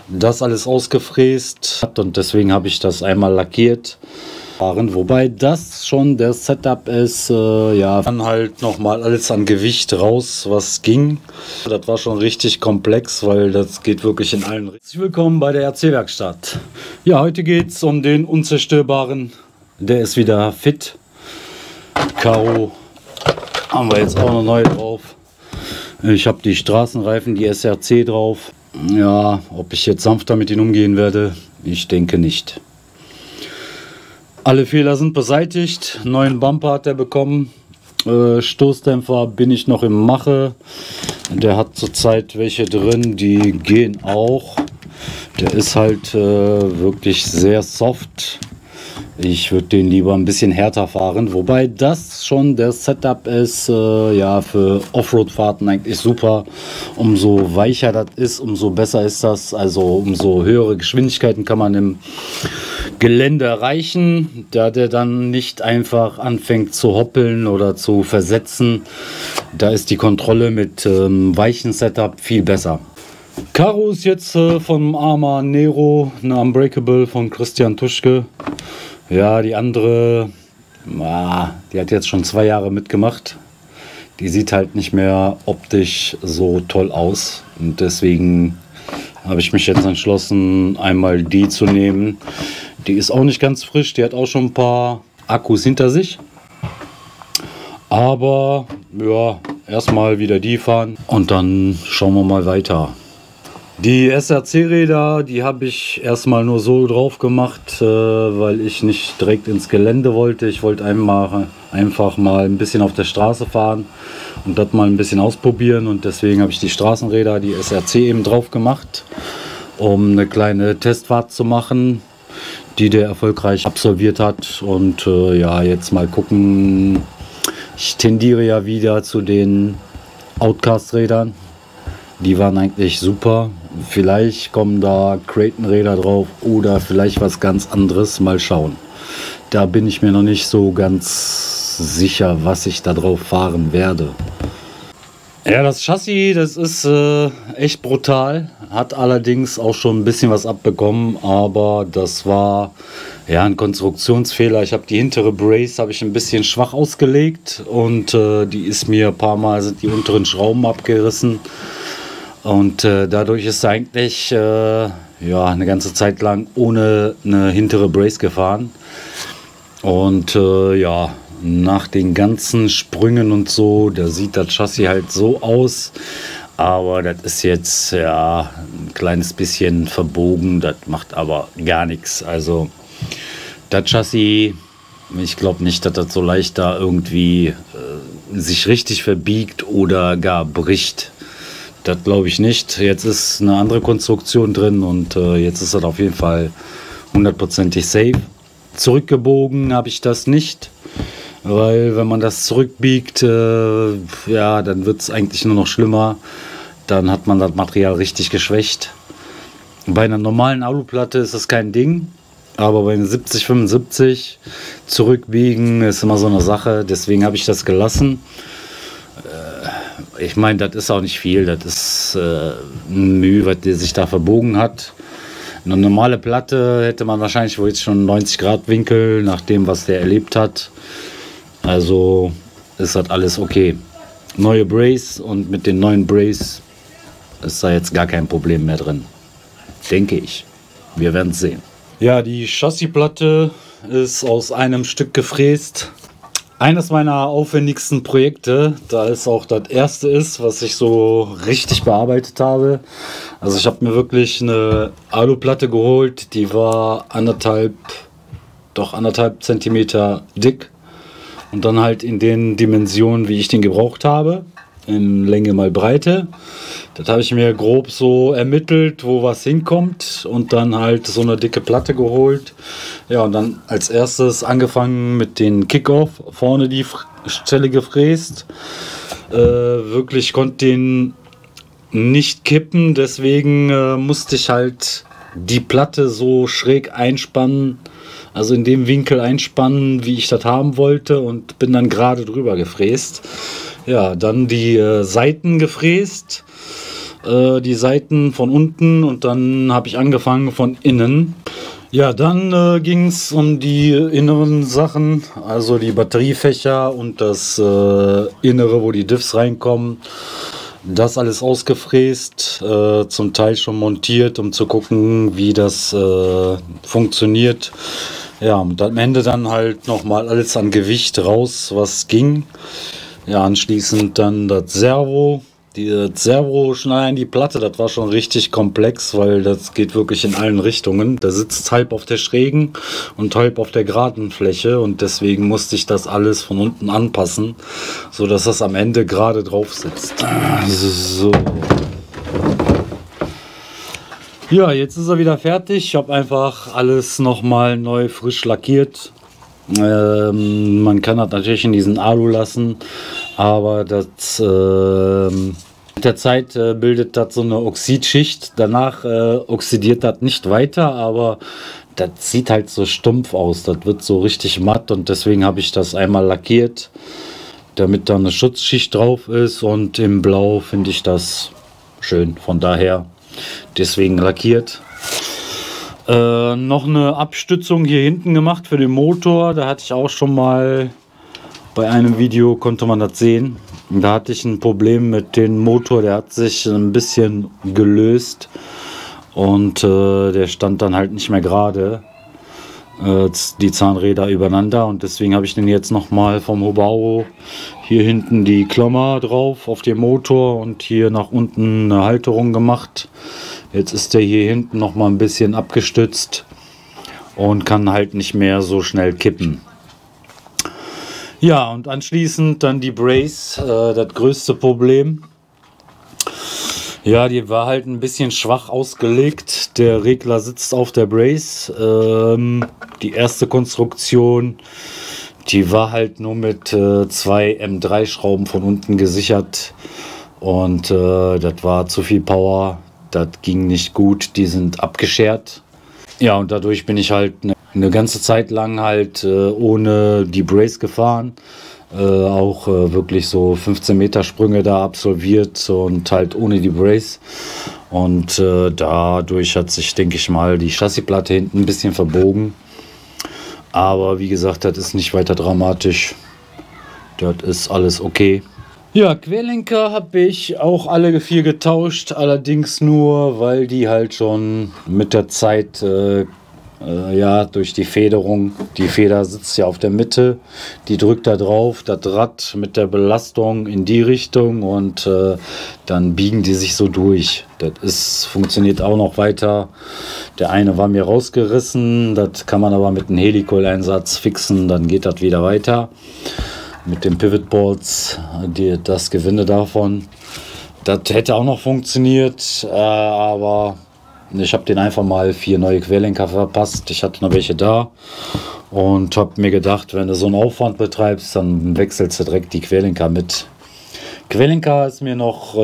das alles ausgefräst und deswegen habe ich das einmal lackiert. Wobei das schon der Setup ist, ja, dann halt nochmal alles an Gewicht raus, was ging. Das war schon richtig komplex, weil das geht wirklich in allen Richtungen. Willkommen bei der RC-Werkstatt. Ja, heute geht es um den unzerstörbaren. Der ist wieder fit. Karo haben wir jetzt auch noch neu drauf. Ich habe die Straßenreifen, die SRC drauf. Ja, ob ich jetzt sanfter mit ihnen umgehen werde, ich denke nicht. Alle Fehler sind beseitigt. Neuen Bumper hat er bekommen. Stoßdämpfer bin ich noch im Mache. Der hat zurzeit welche drin, die gehen auch. Der ist halt wirklich sehr soft. Ich würde den lieber ein bisschen härter fahren, wobei das schon der Setup ist, ja, für Offroad-Fahrten eigentlich super. Umso weicher das ist, umso besser ist das. Also umso höhere Geschwindigkeiten kann man im Gelände erreichen, da der dann nicht einfach anfängt zu hoppeln oder zu versetzen. Da ist die Kontrolle mit weichen Setup viel besser. Karo ist jetzt vom Arma Nero, eine Unbreakable von Christian Tuschke. Ja, die andere, die hat jetzt schon 2 Jahre mitgemacht. Die sieht halt nicht mehr optisch so toll aus. Und deswegen habe ich mich jetzt entschlossen, einmal die zu nehmen. Die ist auch nicht ganz frisch, die hat auch schon ein paar Akkus hinter sich. Aber ja, erstmal wieder die fahren und dann schauen wir mal weiter. Die SRC-Räder, die habe ich erstmal nur so drauf gemacht, weil ich nicht direkt ins Gelände wollte. Ich wollte einfach mal ein bisschen auf der Straße fahren und das mal ein bisschen ausprobieren. Und deswegen habe ich die Straßenräder, die SRC eben drauf gemacht, um eine kleine Testfahrt zu machen, die der erfolgreich absolviert hat. Und ja, jetzt mal gucken. Ich tendiere ja wieder zu den Outcast-Rädern. Die waren eigentlich super. Vielleicht kommen da Creighton-Räder drauf oder vielleicht was ganz anderes. Mal schauen. Da bin ich mir noch nicht so ganz sicher, was ich da drauf fahren werde. Ja, das Chassis, das ist echt brutal. Hat allerdings auch schon ein bisschen was abbekommen, aber das war ja ein Konstruktionsfehler. Ich habe die hintere Brace ein bisschen schwach ausgelegt und die ist mir ein paar Mal, sind die unteren Schrauben abgerissen. Und dadurch ist eigentlich ja, eine ganze Zeit lang ohne eine hintere Brace gefahren. Und ja, nach den ganzen Sprüngen und so, da sieht das Chassis halt so aus. Aber das ist jetzt ja ein kleines bisschen verbogen, das macht aber gar nichts. Also das Chassis, ich glaube nicht, dass das so leicht da irgendwie sich richtig verbiegt oder gar bricht. Das glaube ich nicht. Jetzt ist eine andere Konstruktion drin und jetzt ist das auf jeden Fall 100%ig safe. Zurückgebogen habe ich das nicht, weil wenn man das zurückbiegt, ja, dann wird es eigentlich nur noch schlimmer. Dann hat man das Material richtig geschwächt. Bei einer normalen Aluplatte ist das kein Ding, aber bei einer 70-75 zurückbiegen ist immer so eine Sache. Deswegen habe ich das gelassen. Ich meine, das ist auch nicht viel, das ist ein Mühe, was der sich da verbogen hat. Eine normale Platte hätte man wahrscheinlich wohl jetzt schon 90 Grad Winkel, nach dem, was der erlebt hat. Also ist das alles okay. Neue Brace und mit den neuen Brace ist da jetzt gar kein Problem mehr drin. Denke ich. Wir werden es sehen. Ja, die Chassisplatte ist aus einem Stück gefräst. Eines meiner aufwendigsten Projekte, da es auch das erste ist, was ich so richtig bearbeitet habe. Also ich habe mir wirklich eine Aluplatte geholt, die war anderthalb Zentimeter dick und dann halt in den Dimensionen, wie ich den gebraucht habe, in Länge mal Breite. Das habe ich mir grob so ermittelt, wo was hinkommt und dann halt so eine dicke Platte geholt. Ja, und dann als erstes angefangen mit den Kickoff, vorne die Stelle gefräst. Wirklich konnte den nicht kippen, deswegen musste ich halt die Platte so schräg einspannen, also in dem Winkel einspannen, wie ich das haben wollte und bin dann gerade drüber gefräst. Ja, dann die Seiten gefräst. die Seiten von unten und dann habe ich angefangen von innen. Ja, dann ging es um die inneren Sachen, also die Batteriefächer und das Innere, wo die Diffs reinkommen. Das alles ausgefräst, zum Teil schon montiert, um zu gucken, wie das funktioniert. Ja, und am Ende dann halt nochmal alles an Gewicht raus, was ging. Ja, anschließend dann das Servo. Das Servo schnell in die Platte, das war schon richtig komplex, weil das geht wirklich in allen Richtungen. Der sitzt halb auf der schrägen und halb auf der geraden Fläche und deswegen musste ich das alles von unten anpassen, so dass das am Ende gerade drauf sitzt. So. Ja, jetzt ist er wieder fertig. Ich habe einfach alles nochmal neu frisch lackiert. Man kann das natürlich in diesen Alu lassen, aber das mit der Zeit bildet das so eine Oxidschicht. Danach oxidiert das nicht weiter, aber das sieht halt so stumpf aus. Das wird so richtig matt und deswegen habe ich das einmal lackiert, damit da eine Schutzschicht drauf ist, und im Blau finde ich das schön. Von daher deswegen lackiert. Noch eine Abstützung hier hinten gemacht für den Motor. Da hatte ich auch schon mal bei einem Video, konnte man das sehen. Da hatte ich ein Problem mit dem Motor, der hat sich ein bisschen gelöst und der stand dann halt nicht mehr gerade, die Zahnräder übereinander, und deswegen habe ich den jetzt nochmal vom Hobao hier hinten die Klammer drauf auf dem Motor und hier nach unten eine Halterung gemacht. Jetzt ist der hier hinten noch mal ein bisschen abgestützt und kann halt nicht mehr so schnell kippen. Ja, und anschließend dann die Brace, das größte Problem. Ja, die war halt ein bisschen schwach ausgelegt. Der Regler sitzt auf der Brace. Die erste Konstruktion, die war halt nur mit 2 M3 Schrauben von unten gesichert. Und das war zu viel Power. Das ging nicht gut, die sind abgeschert. Ja, und dadurch bin ich halt eine ganze Zeit lang halt ohne die Brace gefahren. Auch wirklich so 15 Meter Sprünge da absolviert und halt ohne die Brace. Und dadurch hat sich, denke ich mal, die Chassisplatte hinten ein bisschen verbogen. Aber wie gesagt, das ist nicht weiter dramatisch. Das ist alles okay. Ja, Querlenker habe ich auch alle 4 getauscht, allerdings nur, weil die halt schon mit der Zeit, ja, durch die Federung, die Feder sitzt ja auf der Mitte, die drückt da drauf, das Rad mit der Belastung in die Richtung und dann biegen die sich so durch. Das funktioniert auch noch weiter. Der eine war mir rausgerissen, das kann man aber mit einem Helicoil-Einsatz fixen, dann geht das wieder weiter. Mit den Pivotboards, das Gewinde davon. Das hätte auch noch funktioniert, aber ich habe den einfach mal 4 neue Querlenker verpasst. Ich hatte noch welche da und habe mir gedacht, wenn du so einen Aufwand betreibst, dann wechselst du direkt die Querlenker mit. Querlenker ist mir noch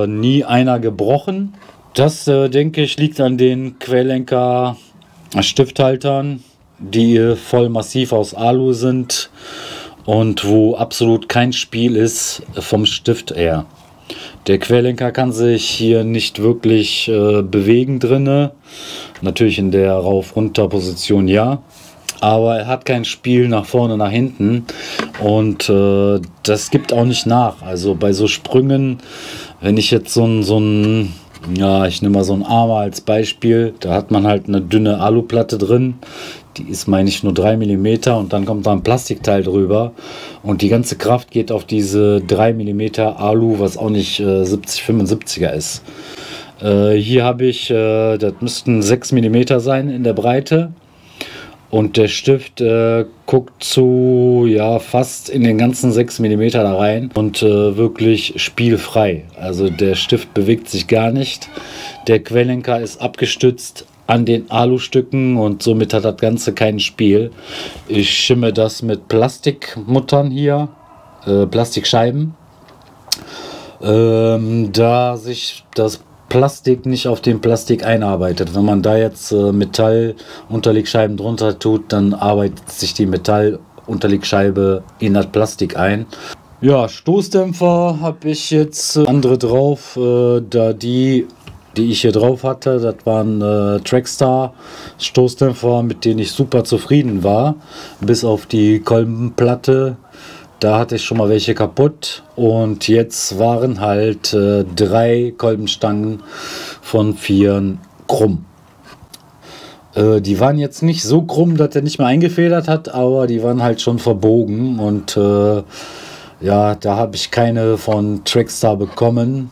nie einer gebrochen. Das, denke ich, liegt an den Querlenker Stifthaltern, die voll massiv aus Alu sind und wo absolut kein Spiel ist vom Stift her. Der Querlenker kann sich hier nicht wirklich bewegen drinne. Natürlich in der Rauf-Runter-Position ja. Aber er hat kein Spiel nach vorne, nach hinten. Und das gibt auch nicht nach. Also bei so Sprüngen, wenn ich jetzt so ein ja, ich nehme mal so einen Armer als Beispiel, da hat man halt eine dünne Aluplatte drin. Die ist, meine ich, nur 3 mm und dann kommt da ein Plastikteil drüber. Und die ganze Kraft geht auf diese 3 mm Alu, was auch nicht 70-75er ist. Hier habe ich, das müssten 6 mm sein in der Breite. Und der Stift guckt zu, ja, fast in den ganzen 6 mm da rein und wirklich spielfrei. Also der Stift bewegt sich gar nicht. Der Querlenker ist abgestützt an den Alustücken und somit hat das Ganze kein Spiel. Ich schimme das mit Plastikmuttern hier, Plastikscheiben, da sich das Plastik nicht auf den Plastik einarbeitet. Wenn man da jetzt Metallunterlegscheiben drunter tut, dann arbeitet sich die Metallunterlegscheibe in das Plastik ein. Ja, Stoßdämpfer habe ich jetzt andere drauf, da die ich hier drauf hatte, das waren Trackstar Stoßdämpfer, mit denen ich super zufrieden war, bis auf die Kolbenplatte. Da hatte ich schon mal welche kaputt und jetzt waren halt 3 Kolbenstangen von 4 krumm. Die waren jetzt nicht so krumm, dass er nicht mehr eingefedert hat, aber die waren halt schon verbogen und ja, da habe ich keine von Trackstar bekommen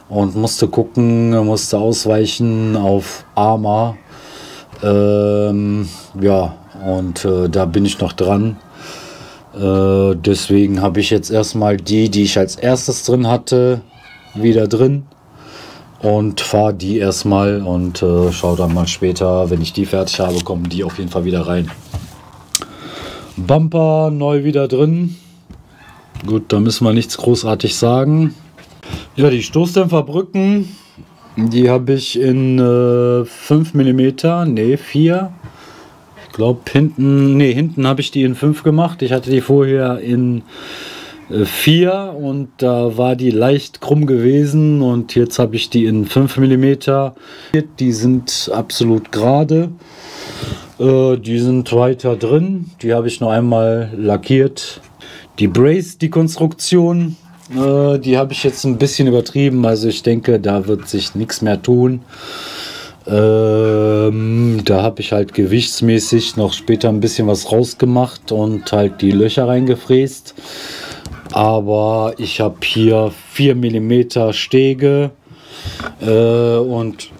und musste gucken, musste ausweichen auf Arma. Ja, und da bin ich noch dran. Deswegen habe ich jetzt erstmal die ich als erstes drin hatte, wieder drin und fahre die erstmal und schaue dann mal später, wenn ich die fertig habe, kommen die auf jeden Fall wieder rein. Bumper neu wieder drin. Gut, da müssen wir nichts großartig sagen. Ja, die Stoßdämpferbrücken, die habe ich in 5 mm, ne 4. Ich glaube hinten habe ich die in 5 gemacht. Ich hatte die vorher in 4 und da war die leicht krumm gewesen und jetzt habe ich die in 5 mm. Die sind absolut gerade. Die sind weiter drin. Die habe ich noch einmal lackiert. Die Brace, die Konstruktion, die habe ich jetzt ein bisschen übertrieben. Also ich denke, da wird sich nichts mehr tun. Da habe ich halt gewichtsmäßig noch später ein bisschen was rausgemacht und halt die Löcher reingefräst. Aber ich habe hier 4 mm Stege und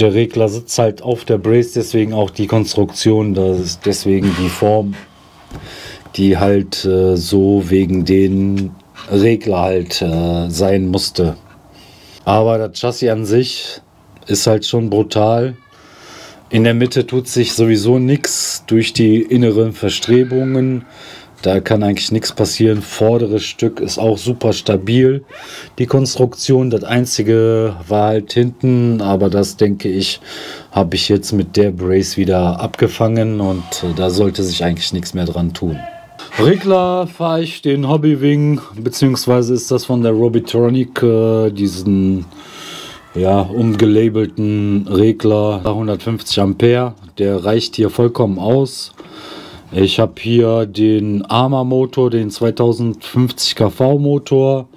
der Regler sitzt halt auf der Brace, deswegen auch die Konstruktion, das ist deswegen die Form, die halt so wegen den Regler halt sein musste. Aber das Chassis an sich ist halt schon brutal. In der Mitte tut sich sowieso nichts durch die inneren Verstrebungen. Da kann eigentlich nichts passieren. Vorderes Stück ist auch super stabil. Die Konstruktion, das einzige war halt hinten, aber das denke ich, habe ich jetzt mit der Brace wieder abgefangen und da sollte sich eigentlich nichts mehr dran tun. Regler fahre ich den Hobbywing, beziehungsweise ist das von der Robitronic, diesen ja, umgelabelten Regler 150 Ampere. Der reicht hier vollkommen aus. Ich habe hier den Arma Motor, den 2050 kV Motor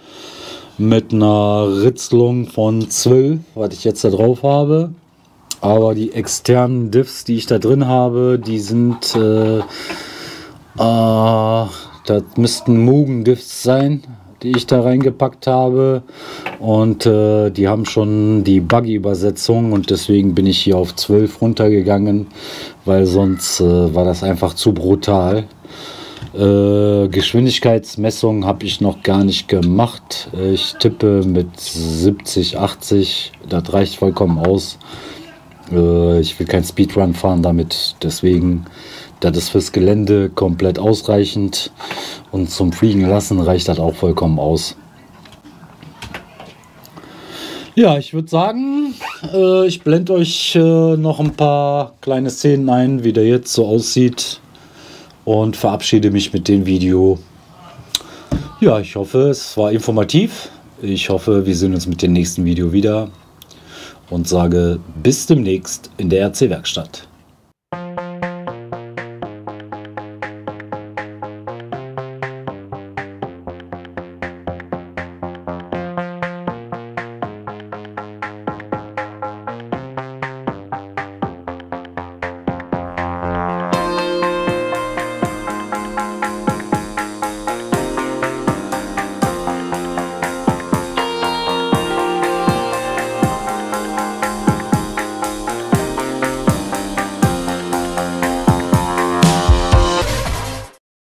mit einer Ritzelung von 12, was ich jetzt da drauf habe. Aber die externen Diffs, die ich da drin habe, die sind das müssten Mugen-Diffs sein, die ich da reingepackt habe. Und die haben schon die Buggy-Übersetzung und deswegen bin ich hier auf 12 runtergegangen, weil sonst war das einfach zu brutal. Geschwindigkeitsmessung habe ich noch gar nicht gemacht. Ich tippe mit 70, 80, das reicht vollkommen aus. Ich will kein Speedrun fahren damit, deswegen, das ist fürs Gelände komplett ausreichend und zum Fliegen lassen reicht das auch vollkommen aus. Ja, ich würde sagen, ich blende euch noch ein paar kleine Szenen ein, wie der jetzt so aussieht und verabschiede mich mit dem Video. Ja, ich hoffe, es war informativ. Ich hoffe, wir sehen uns mit dem nächsten Video wieder und sage bis demnächst in der RC Werkstatt.